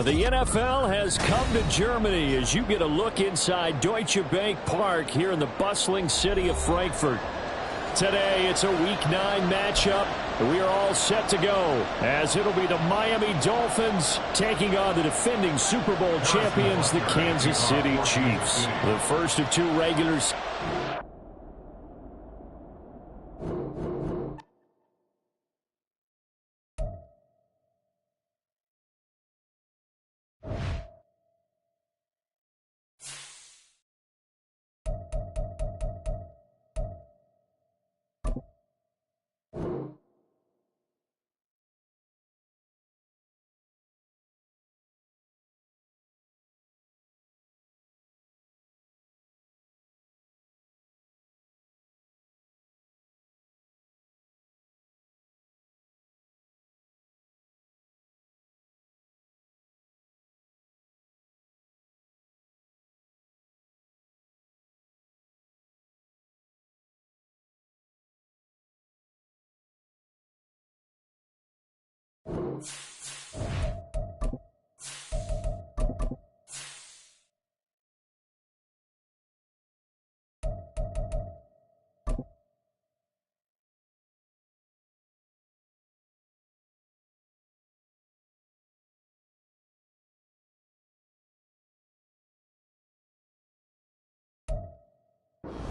The NFL has come to Germany as you get a look inside Deutsche Bank Park here in the bustling city of Frankfurt. Today, it's a Week 9 matchup. We are all set to go as it'll be the Miami Dolphins taking on the defending Super Bowl champions, the Kansas City Chiefs. The first of two regulars.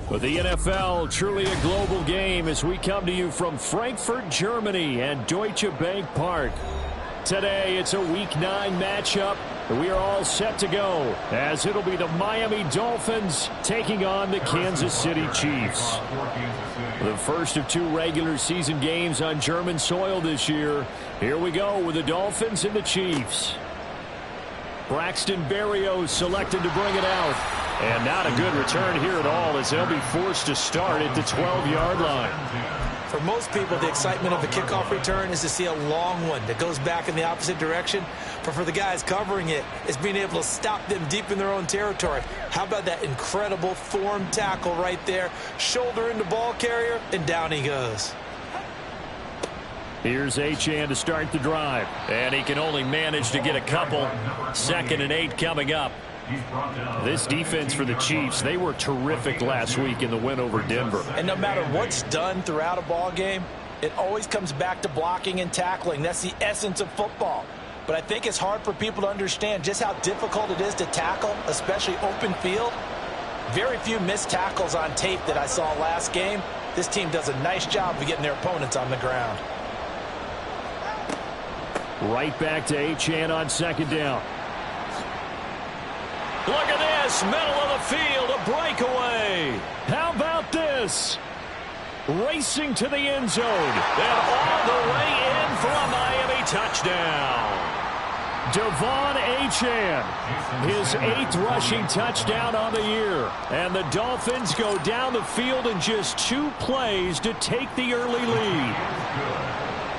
But the NFL, truly a global game as we come to you from Frankfurt, Germany and Deutsche Bank Park. Today, it's a Week 9 matchup. We are all set to go as it'll be the Miami Dolphins taking on the Kansas City Chiefs. The first of two regular season games on German soil this year. Here we go with the Dolphins and the Chiefs. Braxton Berrios selected to bring it out. And not a good return here at all as they'll be forced to start at the 12-yard line. For most people, the excitement of a kickoff return is to see a long one that goes back in the opposite direction. But for the guys covering it, it's being able to stop them deep in their own territory. How about that incredible form tackle right there? Shoulder into ball carrier, and down he goes. Here's Achane to start the drive. And he can only manage to get a couple. 2nd and 8 coming up. This defense for the Chiefs, they were terrific last week in the win over Denver. And no matter what's done throughout a ball game, it always comes back to blocking and tackling. That's the essence of football. But I think it's hard for people to understand just how difficult it is to tackle, especially open field. Very few missed tackles on tape that I saw last game. This team does a nice job of getting their opponents on the ground. Right back to Achane on 2nd down. Look at this, middle of the field, a breakaway. How about this? Racing to the end zone, and all the way in for a Miami touchdown. Devon Achane, his 8th rushing touchdown on the year. And the Dolphins go down the field in just 2 plays to take the early lead.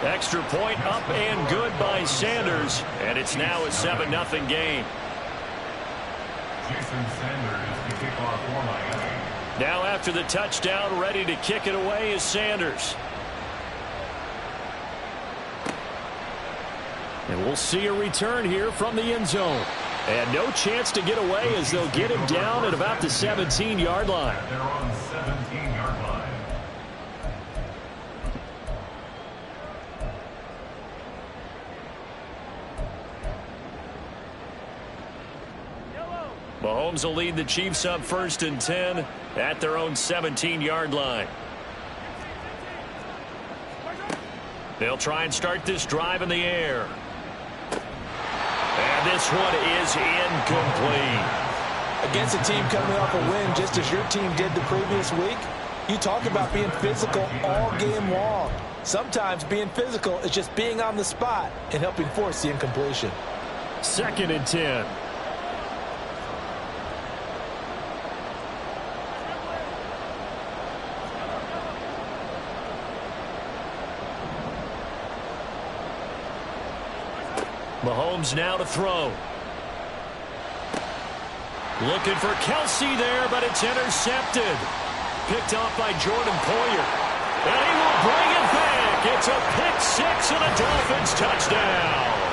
Extra point up and good by Sanders, and it's now a 7-0 game. Now after the touchdown, ready to kick it away is Sanders. And we'll see a return here from the end zone. And no chance to get away as they'll get him down at about the 17-yard line. They're on the 17-yard line. Mahomes will lead the Chiefs up 1st and 10 at their own 17-yard line. They'll try and start this drive in the air. And this one is incomplete. Against a team coming off a win just as your team did the previous week, you talk about being physical all game long. Sometimes being physical is just being on the spot and helping force the incompletion. 2nd and 10. Mahomes now to throw. Looking for Kelsey there, but it's intercepted. Picked off by Jordan Poyer. And he will bring it back. It's a pick 6 and a Dolphins touchdown.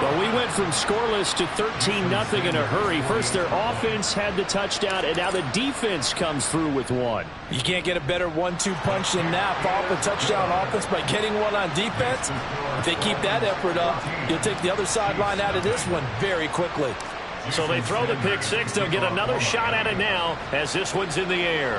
Well, we went from scoreless to 13-0 in a hurry. First, their offense had the touchdown, and now the defense comes through with one. You can't get a better 1-2 punch than that. Follow a touchdown offense by getting one on defense. If they keep that effort up, you'll take the other sideline out of this one very quickly. So they throw the pick six. They'll get another shot at it now as this one's in the air.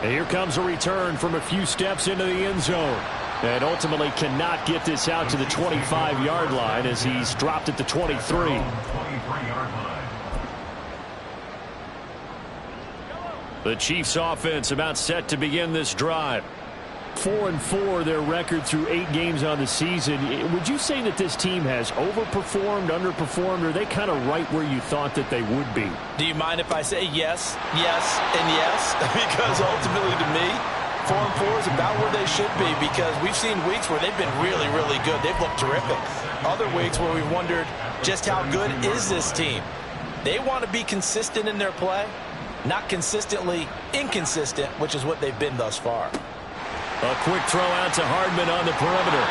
And here comes a return from a few steps into the end zone. And ultimately cannot get this out to the 25-yard line as he's dropped at the 23. The Chiefs offense about set to begin this drive. 4-4 their record through 8 games on the season. Would you say that this team has overperformed, underperformed, or are they kind of right where you thought that they would be? Do you mind if I say yes, yes, and yes? Because ultimately to me, 4-4 is about where they should be, because we've seen weeks where they've been really, really good. They've looked terrific. Other weeks where we've wondered just how good is this team. They want to be consistent in their play, not consistently inconsistent, which is what they've been thus far. A quick throw out to Hardman on the perimeter.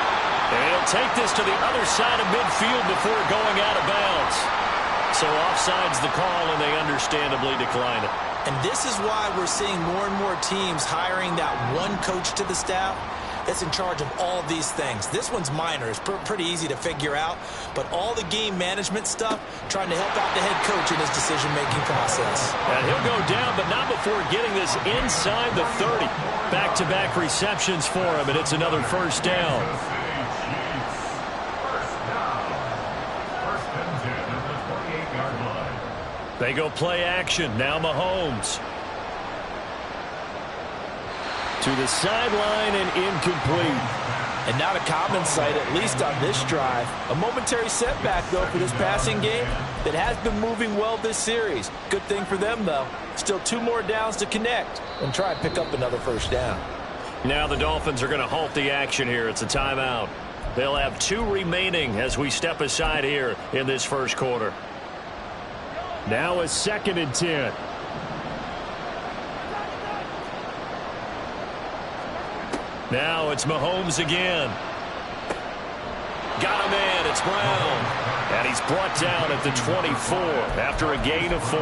And he'll take this to the other side of midfield before going out of bounds. So offside's the call, and they understandably decline it. And this is why we're seeing more and more teams hiring that one coach to the staff that's in charge of all of these things. This one's minor. It's pretty easy to figure out. But all the game management stuff, trying to help out the head coach in his decision-making process. And he'll go down, but not before getting this inside the 30. Back-to-back receptions for him, and it's another first down. They go play action. Now Mahomes. To the sideline and incomplete. And not a common sight, at least on this drive. A momentary setback, though, for this passing game that has been moving well this series. Good thing for them, though. Still 2 more downs to connect and try and pick up another first down. Now the Dolphins are going to halt the action here. It's a timeout. They'll have 2 remaining as we step aside here in this first quarter. Now a 2nd and 10. Now it's Mahomes again. Got him in. It's Brown. And he's brought down at the 24 after a gain of 4.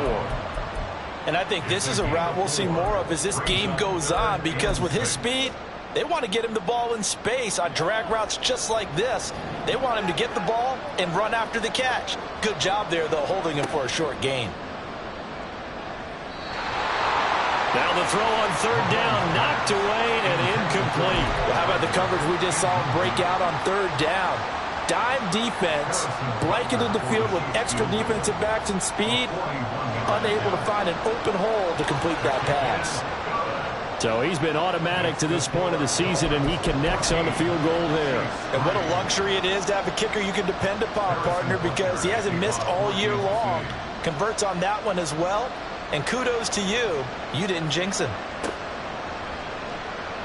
And I think this is a route we'll see more of as this game goes on, because with his speed, they want to get him the ball in space on drag routes just like this. They want him to get the ball and run after the catch. Good job there, though, holding him for a short gain. Now the throw on 3rd down, knocked away and incomplete. Well, how about the coverage we just saw him break out on 3rd down? Dime defense, blanketed the field with extra defensive backs and speed, unable to find an open hole to complete that pass. So he's been automatic to this point of the season, and he connects on the field goal there. And what a luxury it is to have a kicker you can depend upon, partner, because he hasn't missed all year long. Converts on that one as well, and kudos to you. You didn't jinx him.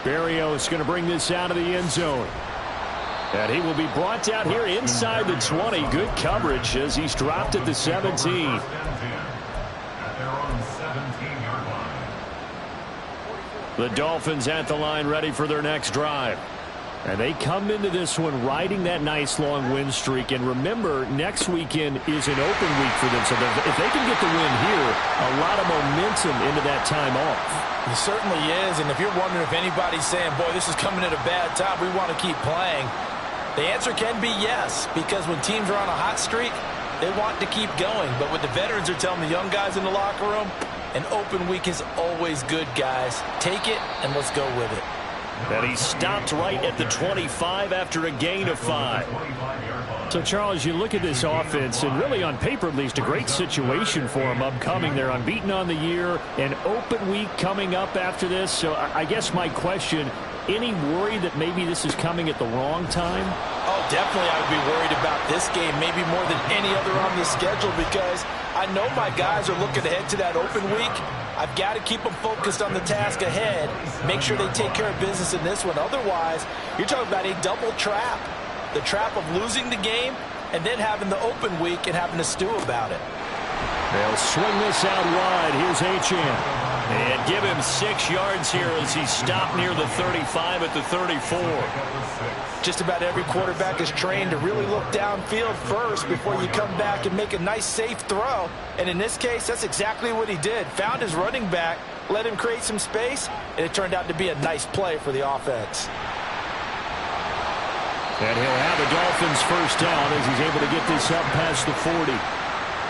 Barrios going to bring this out of the end zone. And he will be brought down here inside the 20. Good coverage as he's dropped at the 17. The Dolphins at the line, ready for their next drive. And they come into this one riding that nice long win streak. And remember, next weekend is an open week for them. So if they can get the win here, a lot of momentum into that time off. It certainly is. And if you're wondering if anybody's saying, boy, this is coming at a bad time, we want to keep playing, the answer can be yes. Because when teams are on a hot streak, they want to keep going. But what the veterans are telling the young guys in the locker room, an open week is always good, guys. Take it, and let's go with it. And he stopped right at the 25 after a gain of 5. So, Charles, you look at this offense, and really on paper, at least, a great situation for them upcoming. They're unbeaten on the year, an open week coming up after this. So I guess my question, any worry that maybe this is coming at the wrong time? Oh, definitely I would be worried about this game, maybe more than any other on the schedule, because I know my guys are looking ahead to that open week. I've got to keep them focused on the task ahead, make sure they take care of business in this one. Otherwise, you're talking about a double trap. The trap of losing the game and then having the open week and having to stew about it. They'll swing this out wide. Here's Achane. And give him 6 yards here as he stopped near the 35 at the 34. Just about every quarterback is trained to really look downfield first before you come back and make a nice, safe throw. And in this case, that's exactly what he did. Found his running back, let him create some space, and it turned out to be a nice play for the offense. And he'll have the Dolphins first down as he's able to get this up past the 40.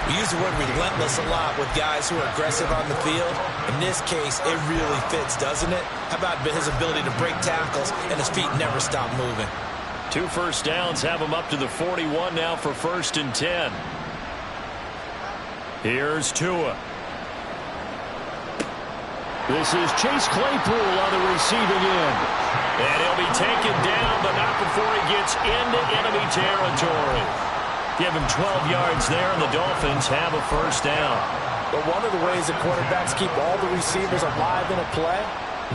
We use the word relentless a lot with guys who are aggressive on the field. In this case, it really fits, doesn't it? How about his ability to break tackles and his feet never stop moving? 2 first downs have him up to the 41 now for 1st and 10. Here's Tua. This is Chase Claypool on the receiving end. And he'll be taken down, but not before he gets into enemy territory. Give him 12 yards there, and the Dolphins have a first down. But one of the ways that quarterbacks keep all the receivers alive in a play,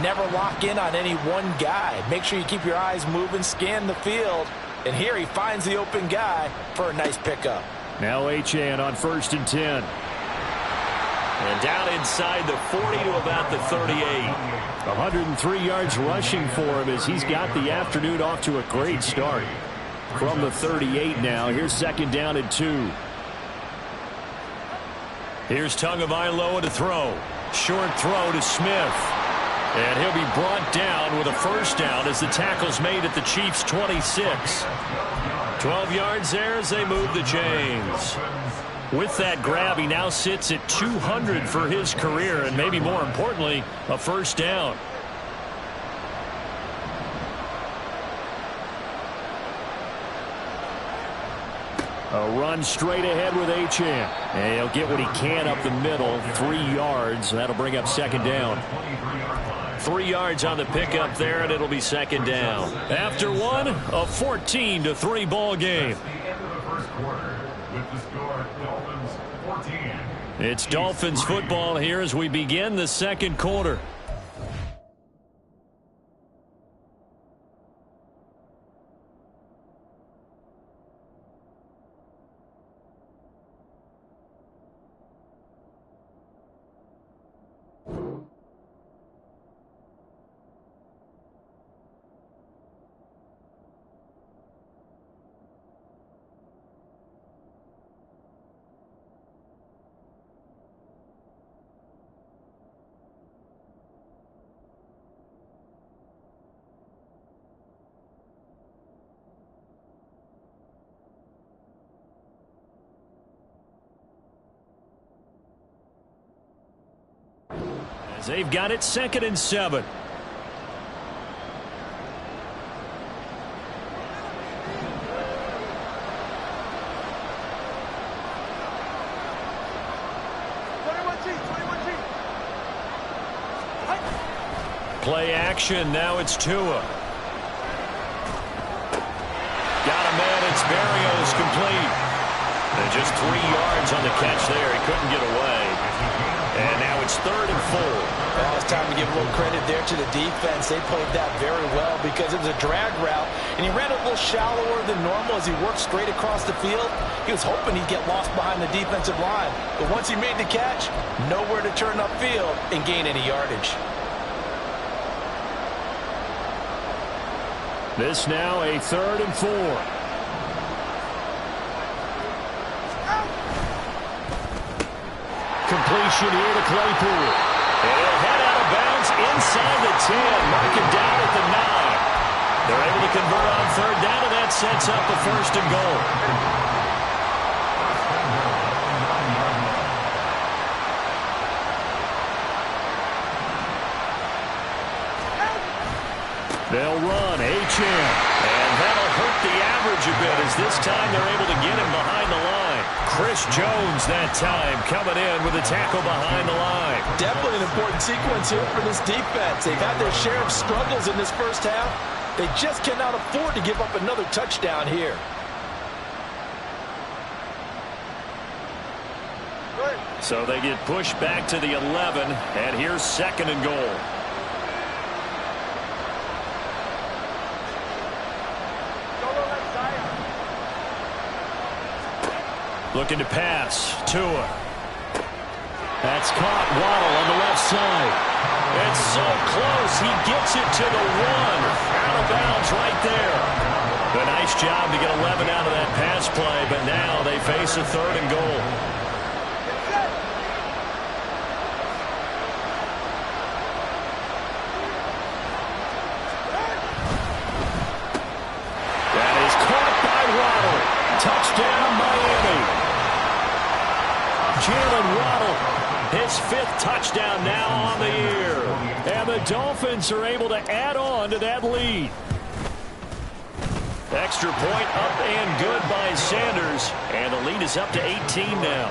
never lock in on any one guy. Make sure you keep your eyes moving, scan the field. And here he finds the open guy for a nice pickup. Now Achane on 1st and 10. And down inside the 40 to about the 38. 103 yards rushing for him as he's got the afternoon off to a great start. From the 38 now, here's 2nd down and 2. Here's Tagovailoa to throw. Short throw to Smith. And he'll be brought down with a first down as the tackle's made at the Chiefs' 26. 12 yards there as they move the chains. With that grab, he now sits at 200 for his career, and maybe more importantly, a first down. A run straight ahead with Achane. And he'll get what he can up the middle. 3 yards. That'll bring up 2nd down. 3 yards on the pickup there, and it'll be 2nd down. After one, a 14-3 ball game. It's Dolphins football here as we begin the 2nd quarter. They've got it 2nd and 7. Play action. Now it's Tua. Got a man. It's Berrios complete. And just 3 yards on the catch there. He couldn't get away. And now it's 3rd and 4. Well, it's time to give a little credit there to the defense. They played that very well because it was a drag route, and he ran a little shallower than normal as he worked straight across the field. He was hoping he'd get lost behind the defensive line. But once he made the catch, nowhere to turn upfield and gain any yardage. This now a 3rd and 4. Completion here to Claypool. And he'll head out of bounds inside the 10. Mark him down at the 9. They're able to convert on 3rd down, and that sets up a 1st and goal. They'll run Achane. And that'll hurt the average a bit as this time they're able to get him behind the line. Chris Jones that time coming in with a tackle behind the line. Definitely an important sequence here for this defense. They've had their share of struggles in this first half. They just cannot afford to give up another touchdown here. So they get pushed back to the 11, and here's 2nd and goal. Looking to pass. Tua. That's caught. Waddle on the left side. It's so close. He gets it to the 1. Out of bounds right there. A nice job to get 11 out of that pass play, but now they face a 3rd and goal. That is caught by Waddle. Touchdown, Miami. Jalen Waddle, his 5th touchdown now on the year. And the Dolphins are able to add on to that lead. Extra point up and good by Sanders. And the lead is up to 18 now.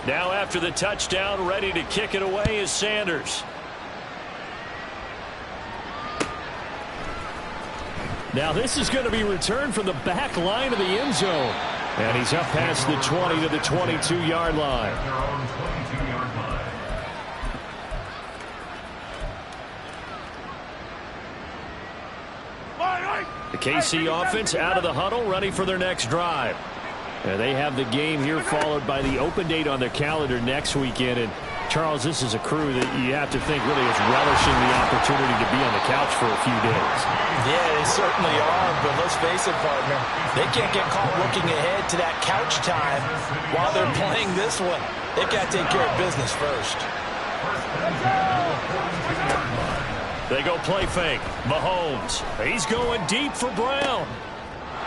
Now after the touchdown, ready to kick it away is Sanders. Now this is going to be returned from the back line of the end zone. And he's up past the 20 to the 22-yard line. The KC offense out of the huddle, ready for their next drive. And they have the game here followed by the open date on their calendar next weekend. And Charles, this is a crew that you have to think really is relishing the opportunity to be on the couch for a few days. Yeah, they certainly are, but let's face it, partner. They can't get caught looking ahead to that couch time while they're playing this one. They got to take care of business first. They go play fake. Mahomes. He's going deep for Brown.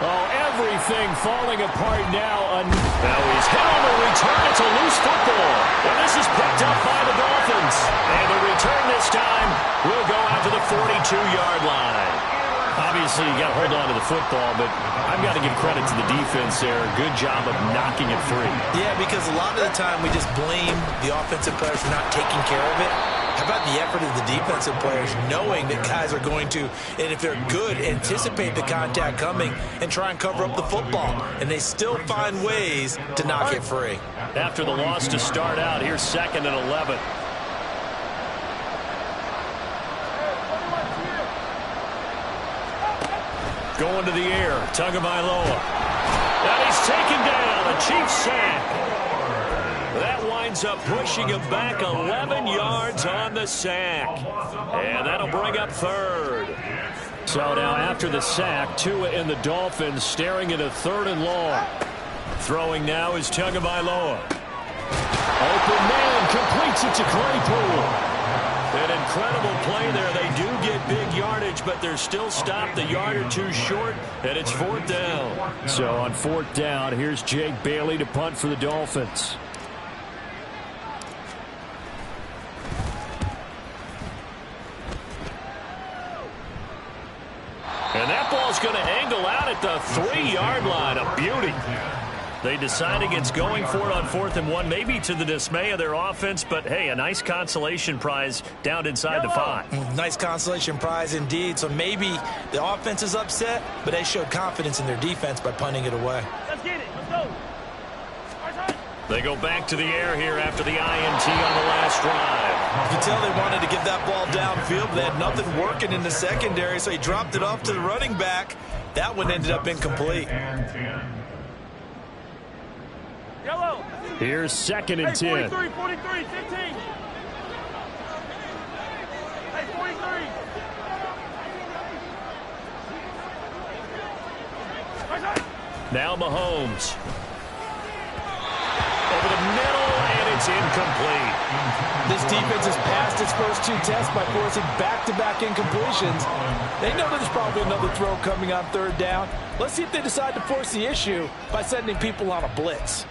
Oh, everything falling apart now. Now he's hit on the return. It's a loose football. And this is picked up by the Dolphins. And the return this time will go out to the 42-yard line. Obviously, you got to hold on to the football, but I've got to give credit to the defense there. Good job of knocking it free. Yeah, because a lot of the time we just blame the offensive players for not taking care of it. How about the effort of the defensive players knowing that guys are going to, and if they're good, anticipate the contact coming and try and cover up the football. And they still find ways to knock it free. After the loss to start out, here's 2nd and 11. Going to the air, Tagovailoa. And he's taken down, a Chiefs sack. That winds up pushing him back 11 yards on the sack. And that'll bring up 3rd. So now after the sack, Tua and the Dolphins staring at a 3rd and long. Throwing now is Tagovailoa. Open man, completes it to Claypool. An incredible play there. They do get big yardage, but they're still stopped a yard or two short, and it's 4th down. So on 4th down, here's Jake Bailey to punt for the Dolphins. And that ball's going to angle out at the 3-yard line. A beauty. They decide against going for it on 4th and 1, maybe to the dismay of their offense, but hey, a nice consolation prize down inside the 5. Nice consolation prize indeed. So maybe the offense is upset, but they showed confidence in their defense by punting it away. Let's get it. Let's go. They go back to the air here after the INT on the last drive. You can tell they wanted to get that ball downfield, but they had nothing working in the secondary, so he dropped it off to the running back. That one ended up incomplete. Yellow. Here's 2nd and 10. 43, 43, 15. Hey, 43. Now Mahomes. Over the middle, and it's incomplete. This defense has passed its first 2 tests by forcing back-to-back incompletions. They know there's probably another throw coming on 3rd down. Let's see if they decide to force the issue by sending people on a blitz.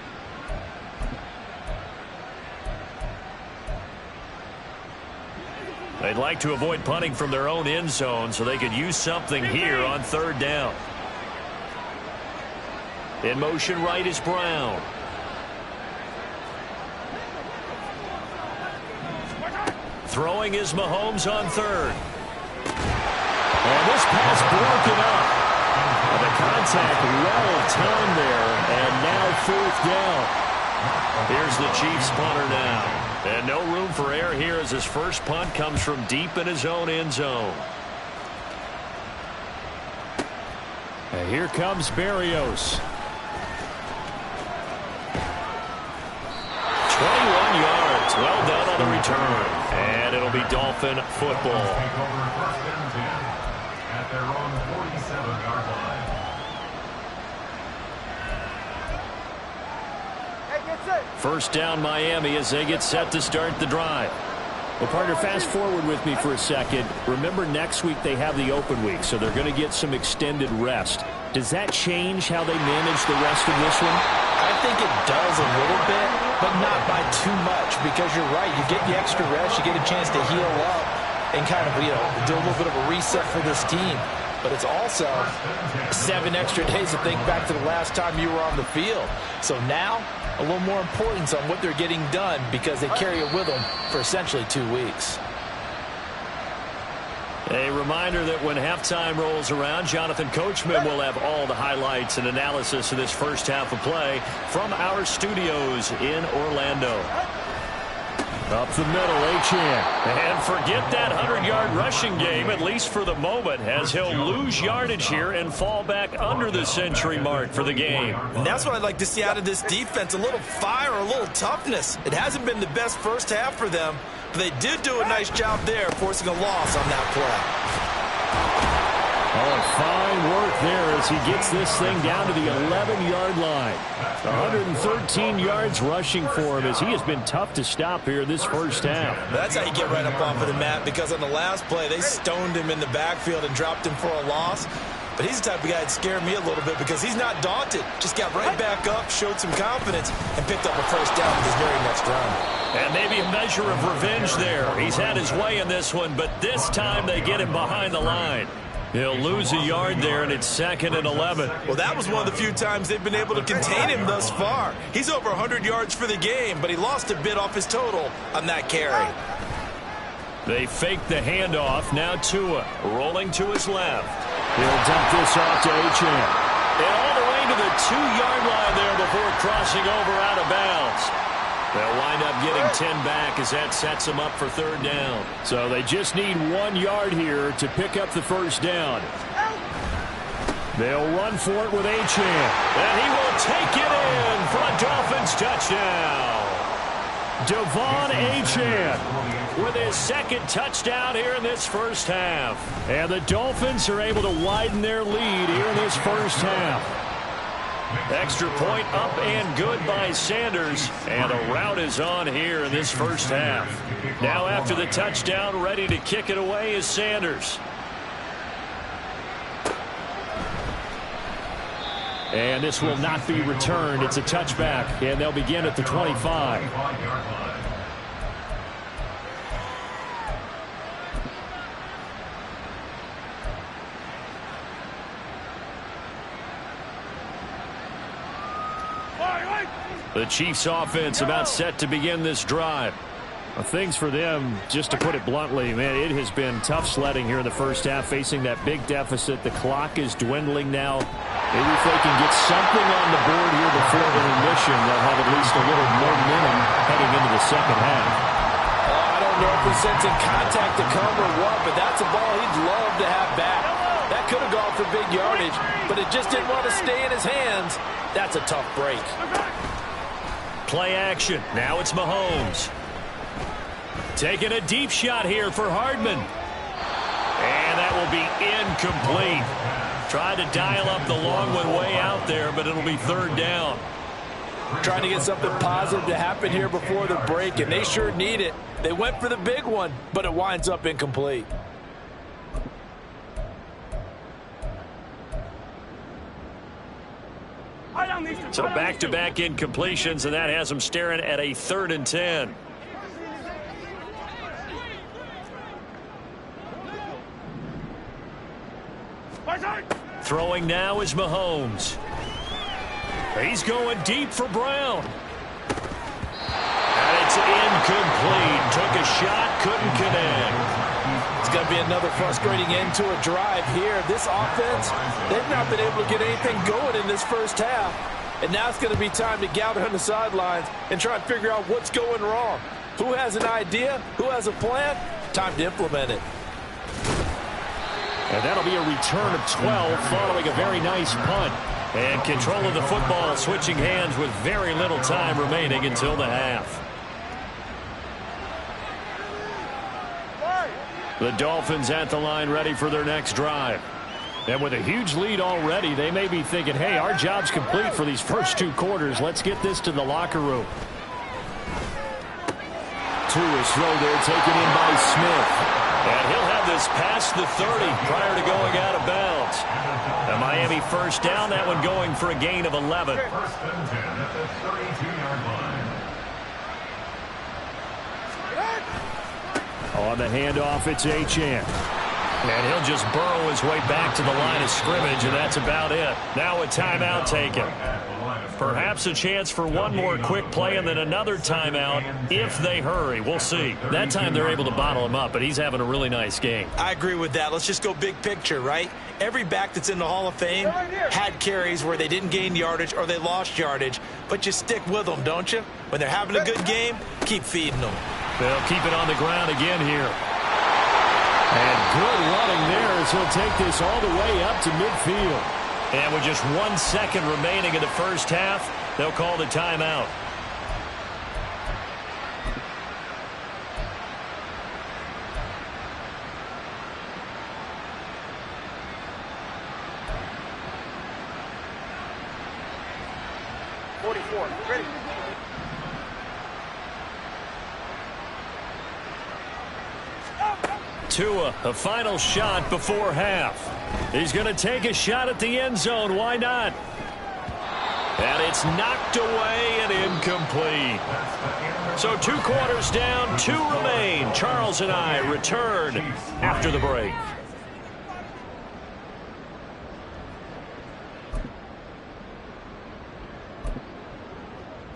They'd like to avoid punting from their own end zone so they could use something here on 3rd down. In motion right is Brown. Throwing is Mahomes on 3rd. And this pass broken up. And the contact well timed there. And now 4th down. Here's the Chiefs punter now. And no room for error here as his first punt comes from deep in his own end zone. And here comes Berrios. 21 yards. Well the return. And it'll be Dolphin football. Take over first and 10 at their own 47-yard line. First down Miami as they get set to start the drive. Well, partner, fast forward with me for a second. Remember, next week they have the open week, so they're going to get some extended rest. Does that change how they manage the rest of this one? I think it does a little bit, but not by too much, because you're right. You get the extra rest. You get a chance to heal up and kind of, do a little bit of a reset for this team. But it's also 7 extra days to think back to the last time you were on the field. So now, a little more importance on what they're getting done because they carry it with them for essentially 2 weeks. A reminder that when halftime rolls around, Jonathan Coachman will have all the highlights and analysis of this first half of play from our studios in Orlando. Up the middle, Achane. And forget that 100-yard rushing game, at least for the moment, as he'll lose yardage here and fall back under the century mark for the game. And that's what I'd like to see out of this defense, a little fire, a little toughness. It hasn't been the best first half for them, but they did do a nice job there, forcing a loss on that play. Oh, fine work there as he gets this thing down to the 11-yard line. 113 yards rushing for him as he has been tough to stop here this first half. That's how you get right up off of the mat, because on the last play, they stoned him in the backfield and dropped him for a loss. But he's the type of guy that scared me a little bit because he's not daunted. Just got right back up, showed some confidence, and picked up a first down with his very next run. And maybe a measure of revenge there. He's had his way in this one, but this time they get him behind the line. He'll lose a yard there, and it's 2nd and 11. Well, that was one of the few times they've been able to contain him thus far. He's over 100 yards for the game, but he lost a bit off his total on that carry. They fake the handoff. Now Tua rolling to his left. He'll dump this off to Achane. And all the way to the 2-yard line there before crossing over out of bounds. They'll wind up getting 10 back as that sets them up for 3rd down. So they just need 1 yard here to pick up the first down. They'll run for it with Achane. And he will take it in for a Dolphins touchdown. Devon Achane with his 2nd touchdown here in this first half. And the Dolphins are able to widen their lead here in this first half. Extra point up and good by Sanders. And a rout is on here in this first half. Now after the touchdown, ready to kick it away is Sanders. And this will not be returned. It's a touchback. And they'll begin at the 25. The Chiefs offense about set to begin this drive. Things for them, just to put it bluntly, man, it has been tough sledding here in the first half, facing that big deficit. The clock is dwindling now. Maybe if they can get something on the board here before intermission, they'll have at least a little momentum heading into the second half. I don't know if he's sensing contact to come or what, but that's a ball he'd love to have back. That could have gone for big yardage, but it just didn't want to stay in his hands. That's a tough break. Play action. Now it's Mahomes. Taking a deep shot here for Hardman. And that will be incomplete. Tried to dial up the long one way out there, but it'll be 3rd down. Trying to get something positive to happen here before the break, and they sure need it. They went for the big one, but it winds up incomplete. So back-to-back incompletions, and that has them staring at a 3rd and 10. Throwing now is Mahomes. He's going deep for Brown. And it's incomplete. Took a shot, couldn't connect. It's going to be another frustrating end to a drive here. This offense, they've not been able to get anything going in this first half. And now it's going to be time to gather on the sidelines and try and figure out what's going wrong. Who has an idea? Who has a plan? Time to implement it. And that'll be a return of 12 following a very nice punt. And control of the football switching hands with very little time remaining until the half. The Dolphins at the line ready for their next drive. And with a huge lead already, they may be thinking, hey, our job's complete for these first 2 quarters. Let's get this to the locker room. Tua's throw there taken in by Smith. And he'll have this past the 30 prior to going out of bounds. The Miami first down, that one going for a gain of 11. First and 10 at the 32-yard line. On the handoff, it's Achane. And he'll just burrow his way back to the line of scrimmage, and that's about it. Now a timeout taken. Perhaps a chance for one more quick play and then another timeout if they hurry. We'll see. That time they're able to bottle him up, but he's having a really nice game. I agree with that. Let's just go big picture, right? Every back that's in the Hall of Fame had carries where they didn't gain yardage or they lost yardage, but you stick with them, don't you? When they're having a good game, keep feeding them. They'll keep it on the ground again here. And good running there as he'll take this all the way up to midfield. And with just 1 second remaining in the first half, they'll call the timeout. Ready. Tua, a final shot before half. He's going to take a shot at the end zone. Why not? And it's knocked away and incomplete. So 2 quarters down, 2 remain. Charles and I return after the break.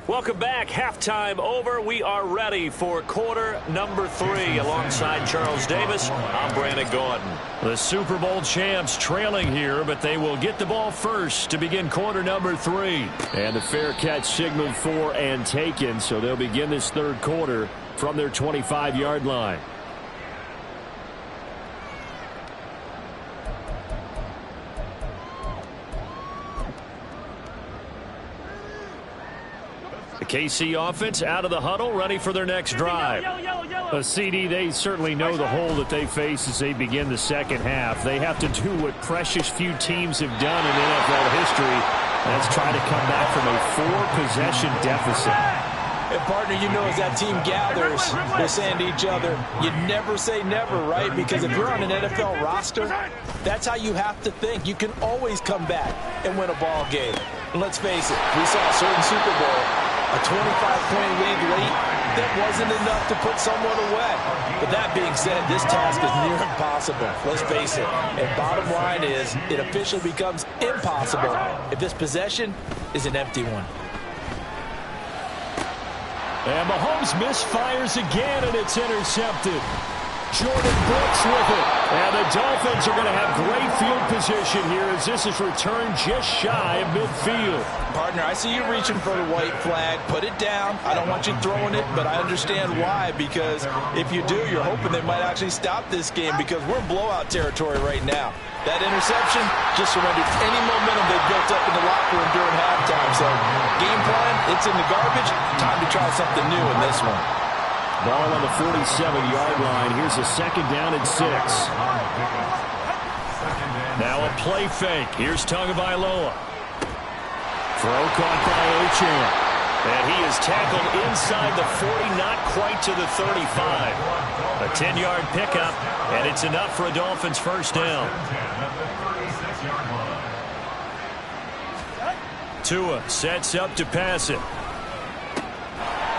Welcome back. Halftime over. We are ready for quarter number 3. Alongside Charles Davis, I'm Brandon Gordon. The Super Bowl champs trailing here, but they will get the ball first to begin quarter number 3. And the fair catch signaled for and taken, so they'll begin this 3rd quarter from their 25-yard line. The KC offense out of the huddle, ready for their next drive. A CD, they certainly know the hole that they face as they begin the second half. They have to do what precious few teams have done in NFL history. That's try to come back from a 4-possession deficit. And partner, you know, as that team gathers, they're saying to each other, you never say never, right? Because if you're on an NFL roster, that's how you have to think. You can always come back and win a ball game. And let's face it, we saw a certain Super Bowl, a 25-point lead late, that wasn't enough to put someone away. But that being said, this task is near impossible. Let's face it. And bottom line is, it officially becomes impossible if this possession is an empty one. And Mahomes misfires again, and it's intercepted. Jordan Brooks with it. And the Dolphins are going to have great field position here as this is returned just shy of midfield. Partner, I see you reaching for the white flag. Put it down. I don't want you throwing it, but I understand why. Because if you do, you're hoping they might actually stop this game because we're in blowout territory right now. That interception just surrendered any momentum they built up in the locker room during halftime. So, game plan, it's in the garbage. Time to try something new in this one. Ball on the 47-yard line. Here's a 2nd down and 6. Now a play fake. Here's Tagovailoa. Throw caught by Achane. And he is tackled inside the 40, not quite to the 35. A 10-yard pickup, and it's enough for a Dolphins first down. Tua sets up to pass it.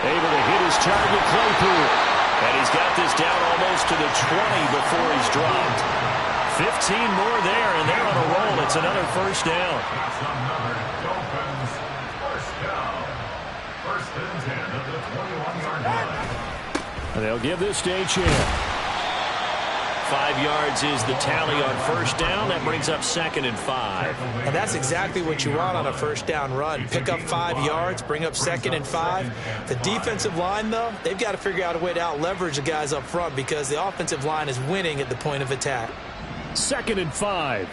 Able to hit his target, Claypool. And he's got this down almost to the 20 before he's dropped. 15 more there, and they're on a roll. It's another first down. That's another Dolphins first down. First and 10 at the 21-yard line. And they'll give this to Achane. 5 yards is the tally on first down. That brings up 2nd and 5. And that's exactly what you want on a first down run. Pick up 5 yards, bring up 2nd and 5. The defensive line, though, they've got to figure out a way to out-leverage the guys up front because the offensive line is winning at the point of attack. 2nd and 5.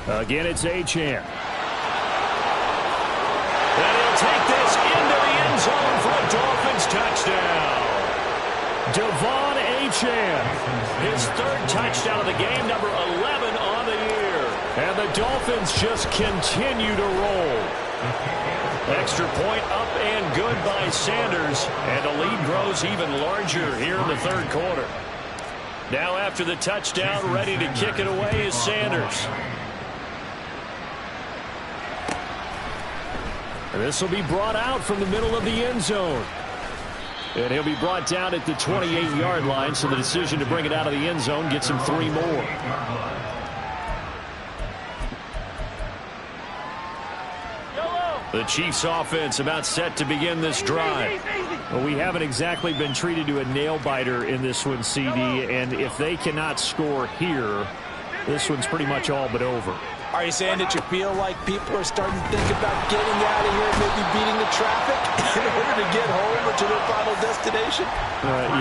Again, it's Achane. And he'll take this into the end zone for a Dolphins touchdown. Achane. His third touchdown of the game, number 11 on the year. And the Dolphins just continue to roll. Extra point up and good by Sanders. And the lead grows even larger here in the third quarter. Now after the touchdown, ready to kick it away is Sanders. And this will be brought out from the middle of the end zone. And he'll be brought down at the 28-yard line, so the decision to bring it out of the end zone gets him 3 more. The Chiefs offense about set to begin this drive. Well, we haven't exactly been treated to a nail-biter in this one, CD, and if they cannot score here, this one's pretty much all but over. Are you saying that you feel like people are starting to think about getting out of here, maybe beating the traffic in order to get home or to their final destination?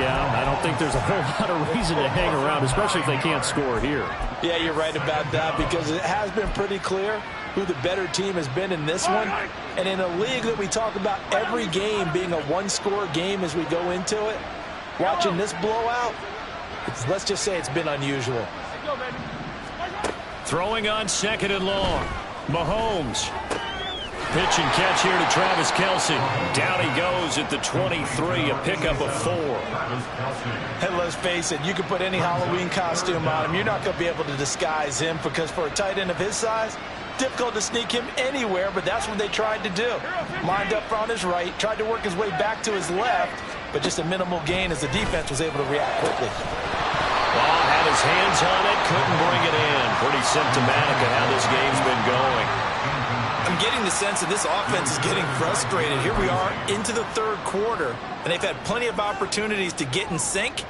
Yeah, I don't think there's a whole lot of reason to hang around, especially if they can't score here. Yeah, you're right about that, because it has been pretty clear who the better team has been in this one. And in a league that we talk about every game being a one-score game as we go into it, watching this blowout, let's just say it's been unusual. Throwing on second and long. Mahomes. Pitch and catch here to Travis Kelce. Down he goes at the 23, a pickup of 4. And let's face it, you can put any Halloween costume on him. You're not going to be able to disguise him, because for a tight end of his size, difficult to sneak him anywhere, but that's what they tried to do. Lined up on his right, tried to work his way back to his left, but just a minimal gain as the defense was able to react quickly. Ball had his hands on it, couldn't bring it in. Pretty symptomatic of how this game's been going. I'm getting the sense that this offense is getting frustrated. Here we are into the third quarter, and they've had plenty of opportunities to get in sync.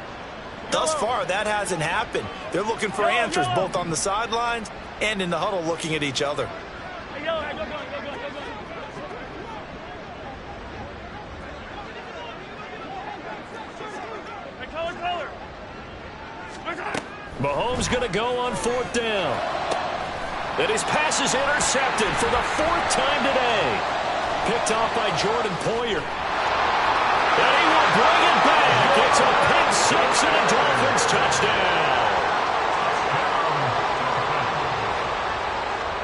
Thus far, that hasn't happened. They're looking for answers both on the sidelines and in the huddle, looking at each other. Mahomes going to go on 4th down. And his pass is intercepted for the 4th time today. Picked off by Jordan Poyer. And he will bring it back. It's a pick 6 and a Dolphins touchdown.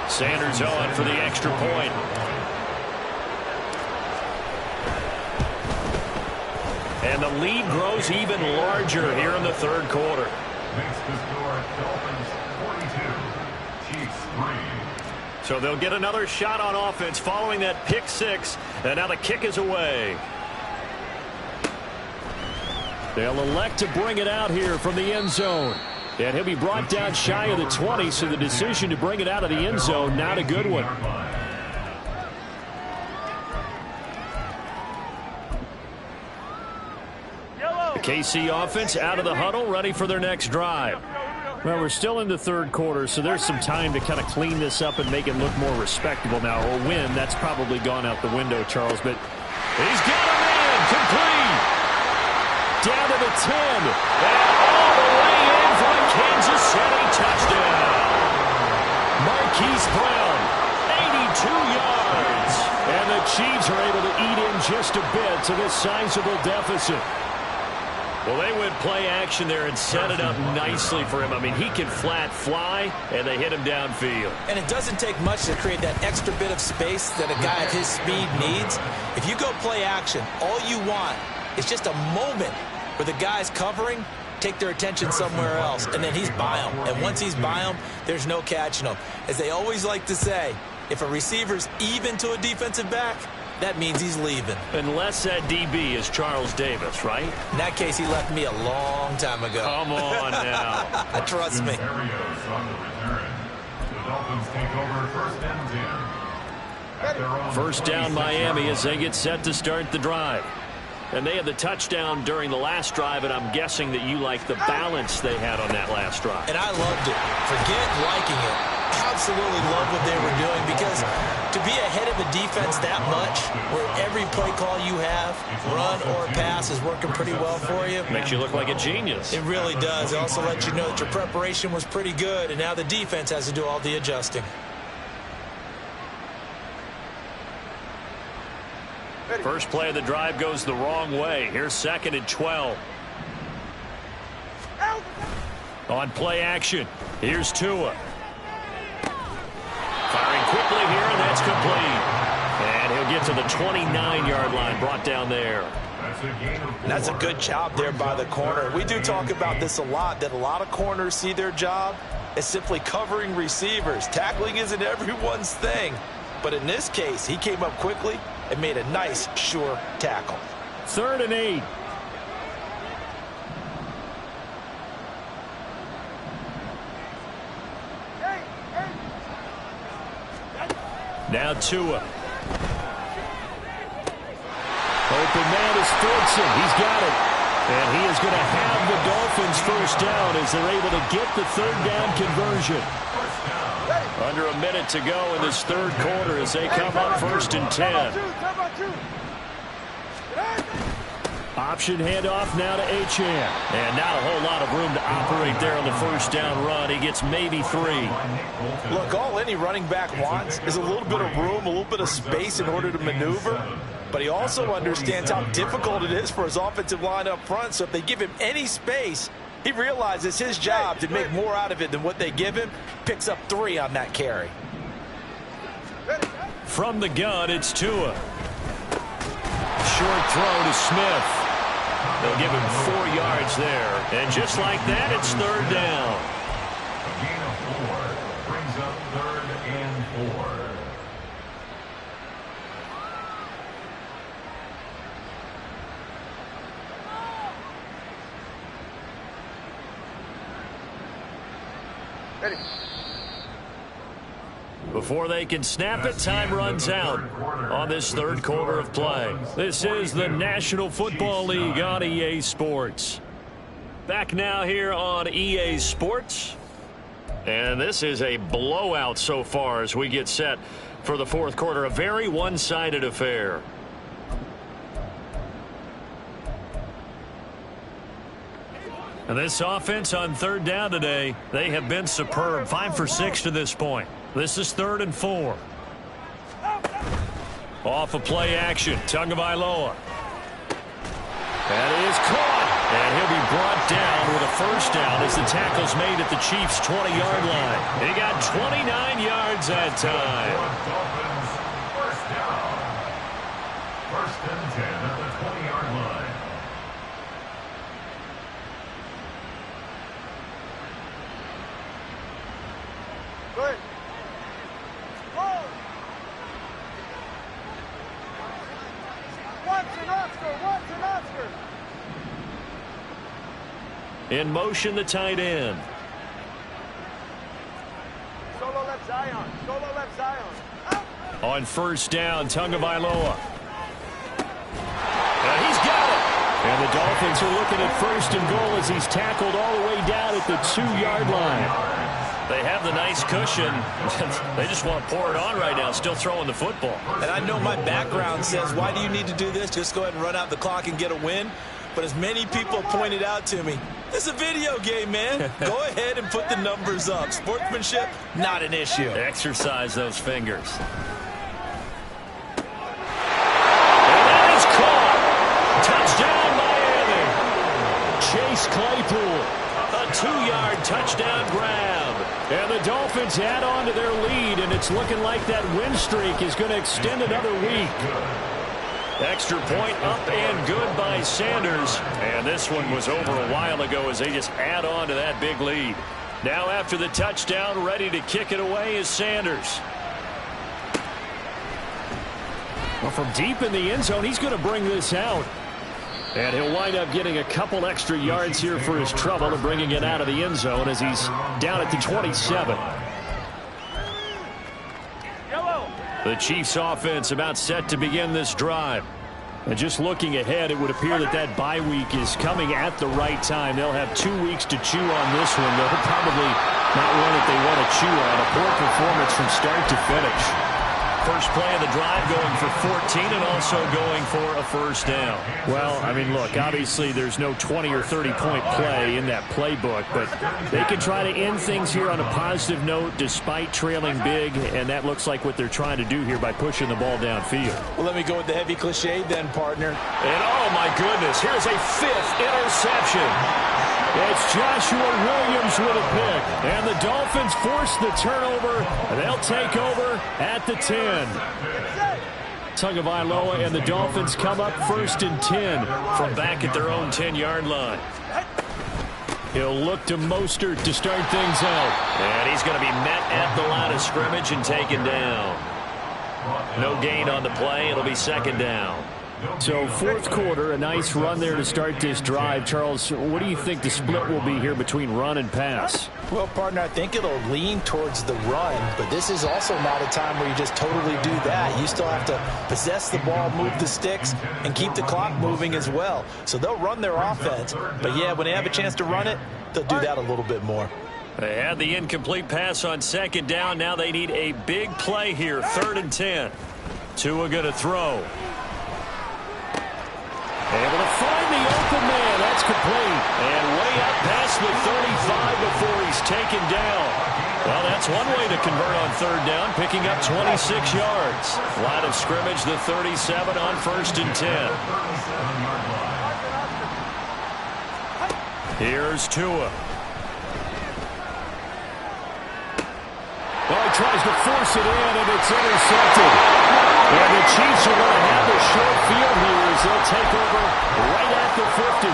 Sanders on for the extra point. And the lead grows even larger here in the third quarter. Makes the score Dolphins 42, Chiefs 3. So they'll get another shot on offense following that pick 6. And now the kick is away. They'll elect to bring it out here from the end zone. And he'll be brought down shy of the 20, so the decision to bring it out of the end zone, not a good one. The KC offense out of the huddle, ready for their next drive. Well, we're still in the third quarter, so there's some time to kind of clean this up and make it look more respectable now. A win, that's probably gone out the window, Charles, but he's got a man complete. Down to the 10, and all the way in for a Kansas City touchdown. Marquise Brown, 82 yards. And the Chiefs are able to eat in just a bit to this sizable deficit. Well, they went play action there and set it up nicely for him. I mean, he can flat fly, and they hit him downfield. And it doesn't take much to create that extra bit of space that a guy of his speed needs. If you go play action, all you want is just a moment where the guys covering take their attention somewhere else, and then he's by them. And once he's by them, there's no catching him. As they always like to say, if a receiver's even to a defensive back, that means he's leaving. Unless that DB is Charles Davis, right? In that case, he left me a long time ago. Come on now. Trust me. Arias on the return. The Dolphins take over 1st and 10. At their own First down 26 Miami yard as they get set to start the drive. And they had the touchdown during the last drive, and I'm guessing that you like the balance they had on that last drive. And I loved it. Forget liking it. Absolutely love what they were doing, because to be ahead of a defense that much, where every play call you have, run or pass, is working pretty well for you. Makes you look like a genius. It really does. It also lets you know that your preparation was pretty good, and now the defense has to do all the adjusting. First play of the drive goes the wrong way. Here's 2nd and 12. On play action, here's Tua. Firing quickly here, and that's complete. And he'll get to the 29-yard line, brought down there. That's a good job there by the corner. We do talk about this a lot, that a lot of corners see their job as simply covering receivers. Tackling isn't everyone's thing. But in this case, he came up quickly and made a nice, sure tackle. 3rd and 8. Now Tua. Open man is Fordson. He's got it. And he is going to have the Dolphins first down as they're able to get the 3rd down conversion. Under a minute to go in this 3rd quarter as they come up 1st and 10. Option handoff now to Achane. And not a whole lot of room to operate there on the 1st down run. He gets maybe 3. Look, all any running back wants is a little bit of room, a little bit of space in order to maneuver. But he also understands how difficult it is for his offensive line up front. So if they give him any space, he realizes his job to make more out of it than what they give him. Picks up 3 on that carry. From the gun, it's Tua. Short throw to Smith. They'll give him 4 yards there. And just like that, it's 3rd down. A gain of 4 brings up 3rd and 4. Before they can snap it, time runs out on this 3rd quarter of play. This is the National Football League on EA Sports. Back now here on EA Sports. And this is a blowout so far as we get set for the 4th quarter. A very one-sided affair. And this offense on 3rd down today, they have been superb. 5 for 6 to this point. This is 3rd and 4. Off of play action, Tagovailoa. That is caught. And he'll be brought down with a 1st down as the tackle's made at the Chiefs' 20-yard line. He got 29 yards that time. Dolphins, 1st down. 1st and 10 at the 20-yard line. Good. Oscar. In motion, the tight end. Solo left Zion. On 1st down, Tagovailoa. And he's got it. And the Dolphins are looking at 1st and goal as he's tackled all the way down at the 2-yard line. They have the nice cushion. They just want to pour it on right now, still throwing the football. And I know my background says, why do you need to do this? Just go ahead and run out the clock and get a win. But as many people pointed out to me, this is a video game, man. Go ahead and put the numbers up. Sportsmanship, not an issue. Exercise those fingers. And that is caught. Touchdown, Miami. Chase Claypool. A 2-yard touchdown grab. And the Dolphins add on to their lead, and it's looking like that win streak is going to extend another week. Extra point up and good by Sanders. And this one was over a while ago as they just add on to that big lead. Now after the touchdown, ready to kick it away is Sanders. Well, from deep in the end zone, he's going to bring this out. And he'll wind up getting a couple extra yards here for his trouble and bringing it out of the end zone as he's down at the 27. The Chiefs offense about set to begin this drive. And just looking ahead, it would appear that that bye week is coming at the right time. They'll have 2 weeks to chew on this one. They'll probably not one that they want to chew on. A poor performance from start to finish. First play of the drive going for 14 and also going for a 1st down. Well, I mean, look, obviously there's no 20 or 30-point play in that playbook, but they can try to end things here on a positive note despite trailing big, and that looks like what they're trying to do here by pushing the ball downfield. Well, let me go with the heavy cliche then, partner. And, oh, my goodness, here's a 5th interception. It's Joshua Williams with a pick. And the Dolphins force the turnover. They'll take over at the 10. Tagovailoa and the Dolphins come up 1st and 10 from back at their own 10-yard line. He'll look to Mostert to start things out. And he's going to be met at the line of scrimmage and taken down. No gain on the play. It'll be 2nd down. So 4th quarter, a nice run there to start this drive. Charles, what do you think the split will be here between run and pass? Well, partner, I think it'll lean towards the run, but this is also not a time where you just totally do that. You still have to possess the ball, move the sticks, and keep the clock moving as well. So they'll run their offense, but yeah, when they have a chance to run it, they'll do that a little bit more. They had the incomplete pass on 2nd down. Now they need a big play here, 3rd and 10. Tua going to throw. Able to find the open man. That's complete. And way up past the 35 before he's taken down. Well, that's one way to convert on 3rd down, picking up 26 yards. Line of scrimmage, the 37 on 1st and 10. Here's Tua. Well, he tries to force it in, and it's intercepted. And the Chiefs are going to have the short field here as they'll take over right at the 50.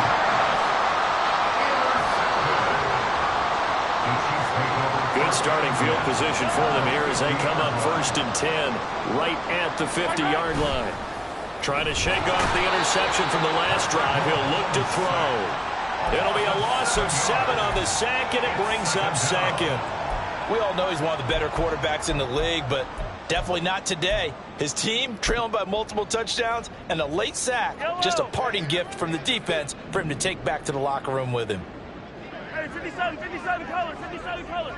Good starting field position for them here as they come up 1st and 10 right at the 50-yard line. Trying to shake off the interception from the last drive. He'll look to throw. It'll be a loss of 7 on the sack, and it brings up 2nd. We all know he's one of the better quarterbacks in the league, but definitely not today. His team trailing by multiple touchdowns and a late sack. Just a parting gift from the defense for him to take back to the locker room with him. Hey, 57 color, 57 color.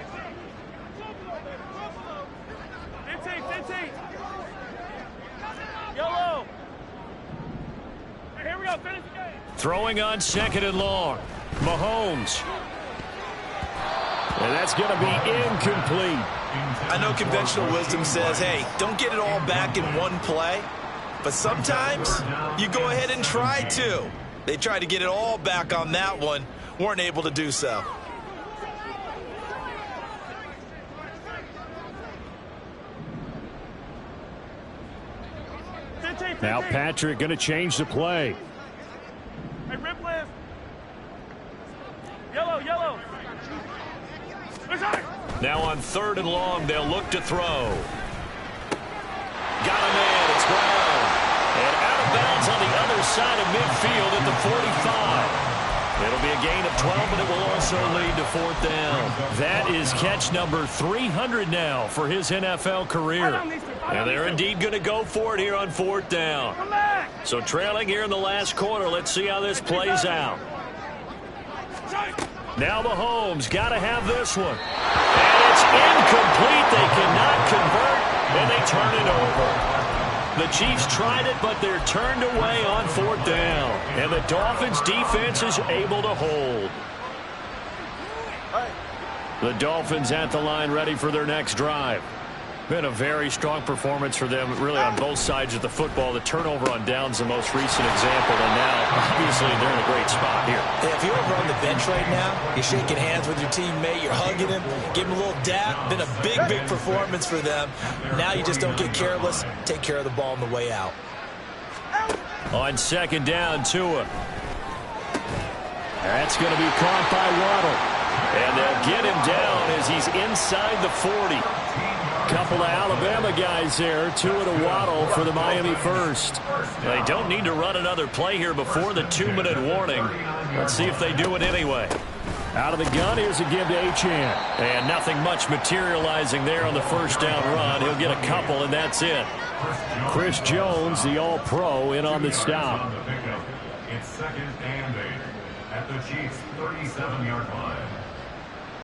15. Yellow. Hey, here we go, finish the game. Throwing on 2nd and long. Mahomes. And that's going to be incomplete. I know conventional wisdom says, hey, don't get it all back in one play. But sometimes you go ahead and try to. They tried to get it all back on that one. Weren't able to do so. Now Patrick going to change the play. Hey, rip left. Yellow. Now on 3rd and long, they'll look to throw. Got a man. It's Brown. And out of bounds on the other side of midfield at the 45. It'll be a gain of 12, but it will also lead to 4th down. That is catch number 300 now for his NFL career. And they're indeed going to go for it here on 4th down. So trailing here in the last quarter. Let's see how this plays out. Now Mahomes got to have this one. And it's incomplete. They cannot convert, and they turn it over. The Chiefs tried it, but they're turned away on 4th down. And the Dolphins' defense is able to hold. The Dolphins at the line ready for their next drive. Been a very strong performance for them, really, on both sides of the football. The turnover on downs, the most recent example, and now, obviously, they're in a great spot here. Yeah, if you're over on the bench right now, you're shaking hands with your teammate, you're hugging him, give him a little dap. Been a big performance for them. Now you just don't get careless. Take care of the ball on the way out. On 2nd down, Tua. That's going to be caught by Waddle. And they'll get him down as he's inside the 40. Couple of Alabama guys there, Tua to Waddle for the Miami first. They don't need to run another play here before the 2-minute warning. Let's see if they do it anyway. Out of the gun, here's a give to Achane. And nothing much materializing there on the 1st down run. He'll get a couple, and that's it. Chris Jones, the All-Pro, in on the stop. It's 2nd and 8 at the Chiefs' 37-yard line.